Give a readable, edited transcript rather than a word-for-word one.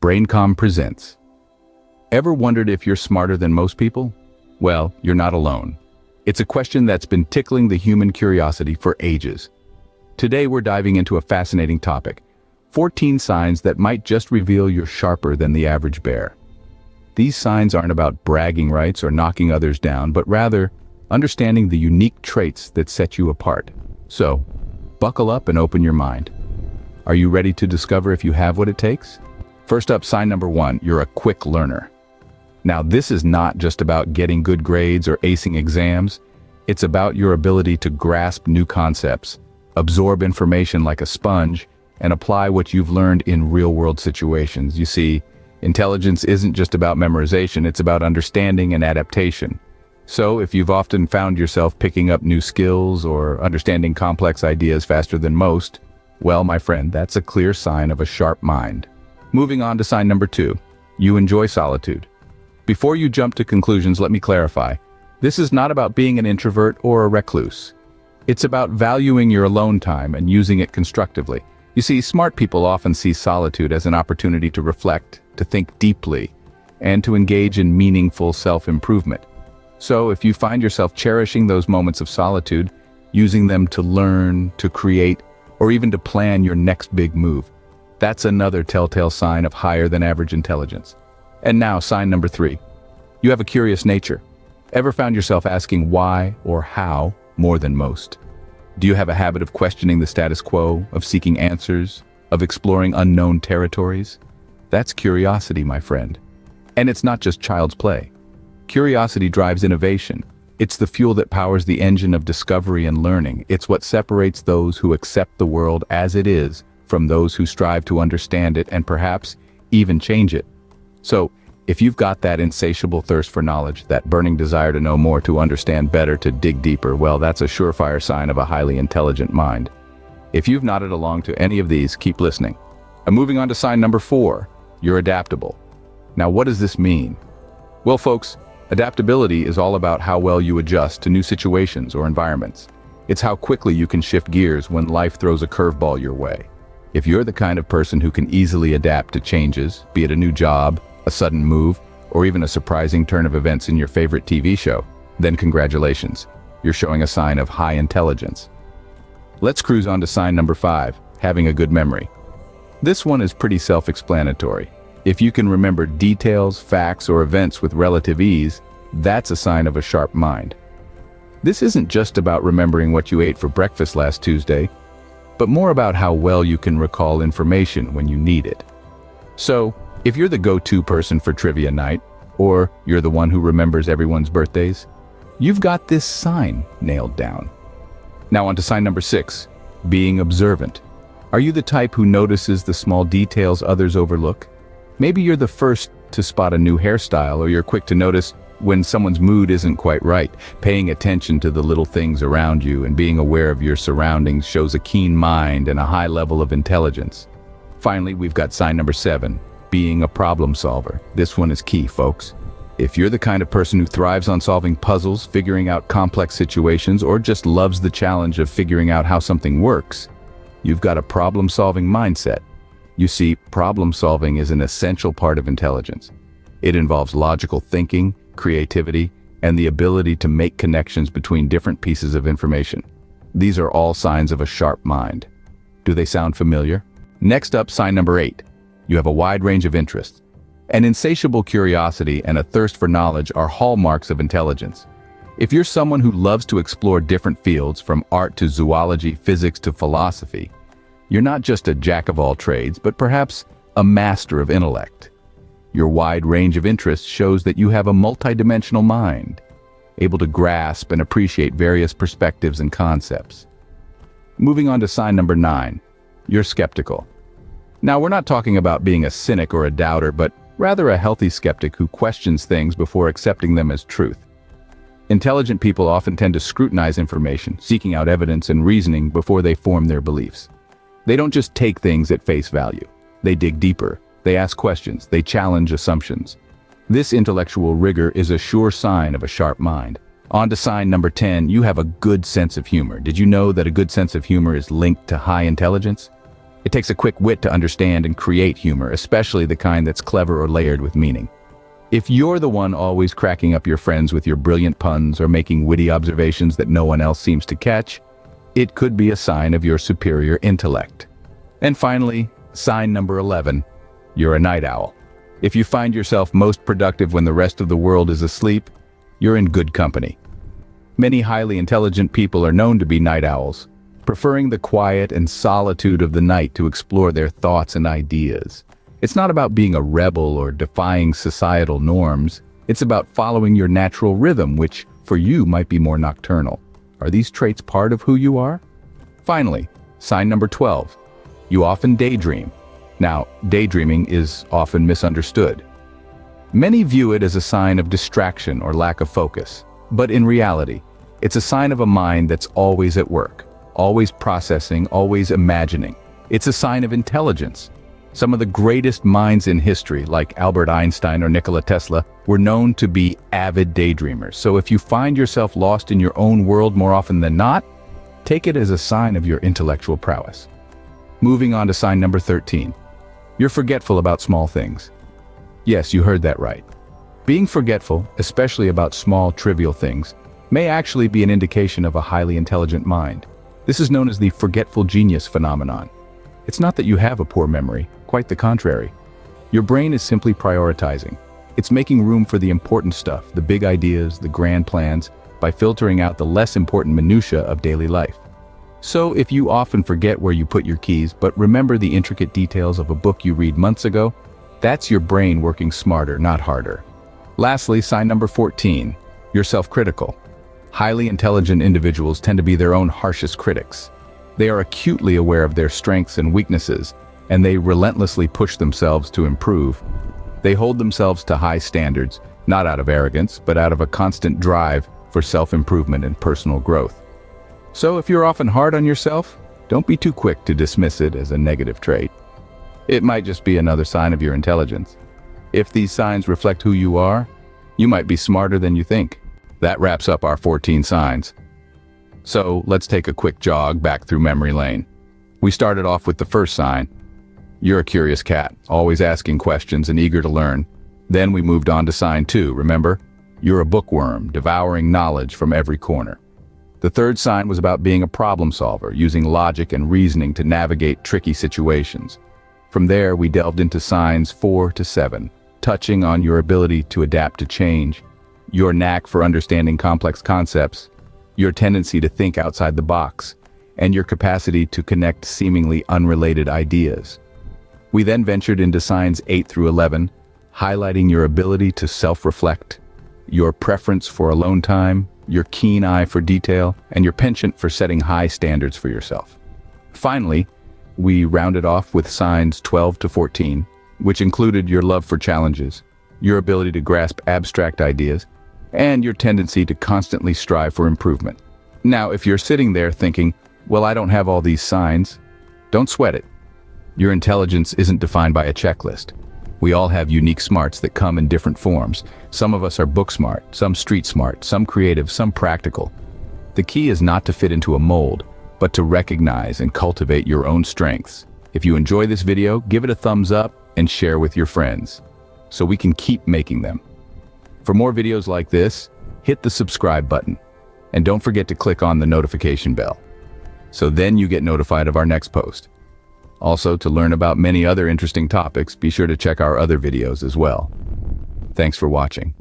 BRAINCOM presents. Ever wondered if you're smarter than most people? Well, you're not alone. It's a question that's been tickling the human curiosity for ages. Today we're diving into a fascinating topic, 14 signs that might just reveal you're sharper than the average bear. These signs aren't about bragging rights or knocking others down, but rather understanding the unique traits that set you apart. So, buckle up and open your mind. Are you ready to discover if you have what it takes? First up, sign number 1, you're a quick learner. Now, this is not just about getting good grades or acing exams. It's about your ability to grasp new concepts, absorb information like a sponge, and apply what you've learned in real-world situations. You see, intelligence isn't just about memorization, it's about understanding and adaptation. So, if you've often found yourself picking up new skills or understanding complex ideas faster than most, well, my friend, that's a clear sign of a sharp mind. Moving on to sign number 2, you enjoy solitude. Before you jump to conclusions, let me clarify. This is not about being an introvert or a recluse. It's about valuing your alone time and using it constructively. You see, smart people often see solitude as an opportunity to reflect, to think deeply, and to engage in meaningful self-improvement. So if you find yourself cherishing those moments of solitude, using them to learn, to create, or even to plan your next big move, that's another telltale sign of higher than average intelligence. And now, sign number 3. You have a curious nature. Ever found yourself asking why or how more than most? Do you have a habit of questioning the status quo, of seeking answers, of exploring unknown territories? That's curiosity, my friend. And it's not just child's play. Curiosity drives innovation. It's the fuel that powers the engine of discovery and learning. It's what separates those who accept the world as it is from those who strive to understand it and perhaps even change it. So, if you've got that insatiable thirst for knowledge, that burning desire to know more, to understand better, to dig deeper, well, that's a surefire sign of a highly intelligent mind. If you've nodded along to any of these, keep listening. And moving on to sign number 4, you're adaptable. Now, what does this mean? Well, folks, adaptability is all about how well you adjust to new situations or environments. It's how quickly you can shift gears when life throws a curveball your way. If you're the kind of person who can easily adapt to changes, be it a new job, a sudden move, or even a surprising turn of events in your favorite TV show, then congratulations, you're showing a sign of high intelligence. Let's cruise on to sign number 5, having a good memory. This one is pretty self-explanatory. If you can remember details, facts, or events with relative ease, that's a sign of a sharp mind. This isn't just about remembering what you ate for breakfast last Tuesday, but more about how well you can recall information when you need it. So, if you're the go-to person for trivia night, or you're the one who remembers everyone's birthdays, you've got this sign nailed down. Now on to sign number 6, being observant. Are you the type who notices the small details others overlook? Maybe you're the first to spot a new hairstyle, or you're quick to notice when someone's mood isn't quite right. Paying attention to the little things around you and being aware of your surroundings shows a keen mind and a high level of intelligence. Finally, we've got sign number 7, being a problem solver. This one is key, folks. If you're the kind of person who thrives on solving puzzles, figuring out complex situations, or just loves the challenge of figuring out how something works, you've got a problem-solving mindset. You see, problem-solving is an essential part of intelligence. It involves logical thinking, creativity, and the ability to make connections between different pieces of information. These are all signs of a sharp mind. Do they sound familiar? Next up, sign number 8. You have a wide range of interests. An insatiable curiosity and a thirst for knowledge are hallmarks of intelligence. If you're someone who loves to explore different fields, from art to zoology, physics to philosophy, you're not just a jack of all trades, but perhaps a master of intellect. Your wide range of interests shows that you have a multidimensional mind, able to grasp and appreciate various perspectives and concepts. Moving on to sign number 9, you're skeptical. Now, we're not talking about being a cynic or a doubter, but rather a healthy skeptic who questions things before accepting them as truth. Intelligent people often tend to scrutinize information, seeking out evidence and reasoning before they form their beliefs. They don't just take things at face value. They dig deeper. They ask questions. They challenge assumptions. This intellectual rigor is a sure sign of a sharp mind. On to sign number 10, you have a good sense of humor. Did you know that a good sense of humor is linked to high intelligence? It takes a quick wit to understand and create humor, especially the kind that's clever or layered with meaning. If you're the one always cracking up your friends with your brilliant puns or making witty observations that no one else seems to catch, it could be a sign of your superior intellect. And finally, sign number 11, you're a night owl. If you find yourself most productive when the rest of the world is asleep, you're in good company. Many highly intelligent people are known to be night owls, preferring the quiet and solitude of the night to explore their thoughts and ideas. It's not about being a rebel or defying societal norms. It's about following your natural rhythm, which, for you, might be more nocturnal. Are these traits part of who you are? Finally, sign number 12. You often daydream. Now, daydreaming is often misunderstood. Many view it as a sign of distraction or lack of focus, but in reality, it's a sign of a mind that's always at work, always processing, always imagining. It's a sign of intelligence. Some of the greatest minds in history, like Albert Einstein or Nikola Tesla, were known to be avid daydreamers. So if you find yourself lost in your own world more often than not, take it as a sign of your intellectual prowess. Moving on to sign number 13. You're forgetful about small things. Yes, you heard that right. Being forgetful, especially about small, trivial things, may actually be an indication of a highly intelligent mind. This is known as the forgetful genius phenomenon. It's not that you have a poor memory, quite the contrary. Your brain is simply prioritizing. It's making room for the important stuff, the big ideas, the grand plans, by filtering out the less important minutiae of daily life. So if you often forget where you put your keys, but remember the intricate details of a book you read months ago, that's your brain working smarter, not harder. Lastly, sign number 14. You're self-critical. Highly intelligent individuals tend to be their own harshest critics. They are acutely aware of their strengths and weaknesses, and they relentlessly push themselves to improve. They hold themselves to high standards, not out of arrogance, but out of a constant drive for self-improvement and personal growth. So if you're often hard on yourself, don't be too quick to dismiss it as a negative trait. It might just be another sign of your intelligence. If these signs reflect who you are, you might be smarter than you think. That wraps up our 14 signs. So let's take a quick jog back through memory lane. We started off with the first sign. You're a curious cat, always asking questions and eager to learn. Then we moved on to sign 2, remember? You're a bookworm, devouring knowledge from every corner. The third sign was about being a problem solver, using logic and reasoning to navigate tricky situations. From there, we delved into signs 4 to 7, touching on your ability to adapt to change, your knack for understanding complex concepts, your tendency to think outside the box, and your capacity to connect seemingly unrelated ideas. We then ventured into signs 8 through 11, highlighting your ability to self-reflect, your preference for alone time, your keen eye for detail, and your penchant for setting high standards for yourself. Finally, we rounded off with signs 12 to 14, which included your love for challenges, your ability to grasp abstract ideas, and your tendency to constantly strive for improvement. Now, if you're sitting there thinking, well, I don't have all these signs, don't sweat it. Your intelligence isn't defined by a checklist. We all have unique smarts that come in different forms. Some of us are book smart, some street smart, some creative, some practical. The key is not to fit into a mold, but to recognize and cultivate your own strengths. If you enjoy this video, give it a thumbs up and share with your friends, so we can keep making them. For more videos like this, hit the subscribe button, and don't forget to click on the notification bell, so then you get notified of our next post. Also, to learn about many other interesting topics, be sure to check our other videos as well. Thanks for watching.